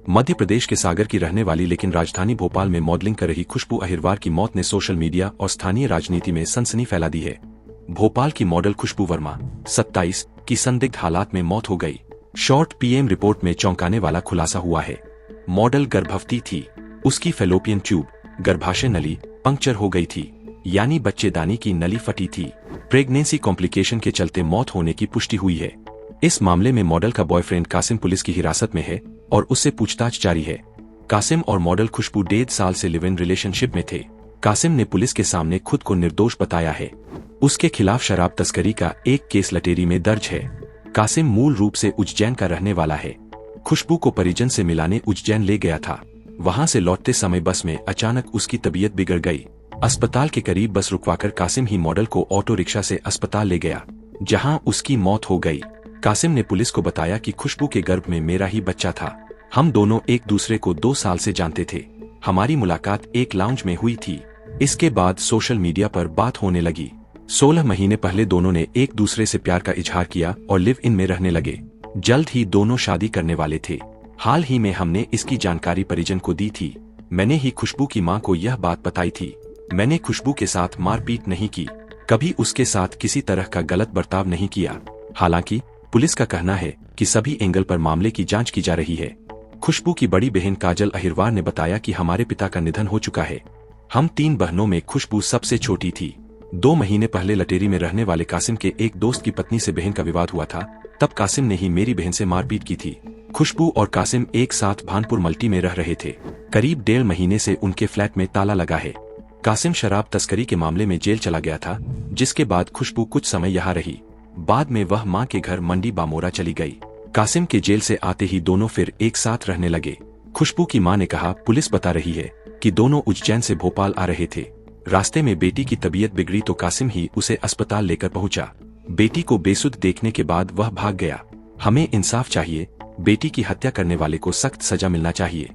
मध्य प्रदेश के सागर की रहने वाली लेकिन राजधानी भोपाल में मॉडलिंग कर रही खुशबू अहिरवार की मौत ने सोशल मीडिया और स्थानीय राजनीति में सनसनी फैला दी है। भोपाल की मॉडल खुशबू वर्मा 27 की संदिग्ध हालात में मौत हो गई। शॉर्ट पीएम रिपोर्ट में चौंकाने वाला खुलासा हुआ है। मॉडल गर्भवती थी। उसकी फेलोपियन ट्यूब गर्भाशय नली पंक्चर हो गई थी, यानी बच्चेदानी की नली फटी थी। प्रेगनेंसी कॉम्प्लिकेशन के चलते मौत होने की पुष्टि हुई है। इस मामले में मॉडल का बॉयफ्रेंड कासिम पुलिस की हिरासत में है और उससे पूछताछ जारी है। कासिम और मॉडल खुशबू 1.5 साल से लिव इन रिलेशनशिप में थे। कासिम ने पुलिस के सामने खुद को निर्दोष बताया है। उसके खिलाफ शराब तस्करी का एक केस लटेरी में दर्ज है। कासिम मूल रूप से उज्जैन का रहने वाला है। खुशबू को परिजन से मिलाने उज्जैन ले गया था। वहां से लौटते समय बस में अचानक उसकी तबीयत बिगड़ गई। अस्पताल के करीब बस रुकवाकर कासिम ही मॉडल को ऑटो रिक्शा से अस्पताल ले गया, जहां उसकी मौत हो गई। कासिम ने पुलिस को बताया कि खुशबू के गर्भ में मेरा ही बच्चा था। हम दोनों एक दूसरे को 2 साल से जानते थे। हमारी मुलाकात एक लाउंज में हुई थी। इसके बाद सोशल मीडिया पर बात होने लगी। 16 महीने पहले दोनों ने एक दूसरे से प्यार का इजहार किया और लिव इन में रहने लगे। जल्द ही दोनों शादी करने वाले थे। हाल ही में हमने इसकी जानकारी परिजन को दी थी। मैंने ही खुशबू की मां को यह बात बताई थी। मैंने खुशबू के साथ मारपीट नहीं की, कभी उसके साथ किसी तरह का गलत बर्ताव नहीं किया। हालांकि पुलिस का कहना है कि सभी एंगल पर मामले की जांच की जा रही है। खुशबू की बड़ी बहन काजल अहिरवार ने बताया कि हमारे पिता का निधन हो चुका है। हम 3 बहनों में खुशबू सबसे छोटी थी। 2 महीने पहले लटेरी में रहने वाले कासिम के एक दोस्त की पत्नी से बहन का विवाद हुआ था। तब कासिम ने ही मेरी बहन से मारपीट की थी। खुशबू और कासिम एक साथ भानपुर मल्टी में रह रहे थे। करीब 1.5 महीने से उनके फ्लैट में ताला लगा है। कासिम शराब तस्करी के मामले में जेल चला गया था, जिसके बाद खुशबू कुछ समय यहाँ रही। बाद में वह मां के घर मंडी बामोरा चली गई। कासिम के जेल से आते ही दोनों फिर एक साथ रहने लगे। खुशबू की मां ने कहा, पुलिस बता रही है कि दोनों उज्जैन से भोपाल आ रहे थे। रास्ते में बेटी की तबीयत बिगड़ी तो कासिम ही उसे अस्पताल लेकर पहुंचा। बेटी को बेसुध देखने के बाद वह भाग गया। हमें इंसाफ चाहिए। बेटी की हत्या करने वाले को सख्त सजा मिलना चाहिए।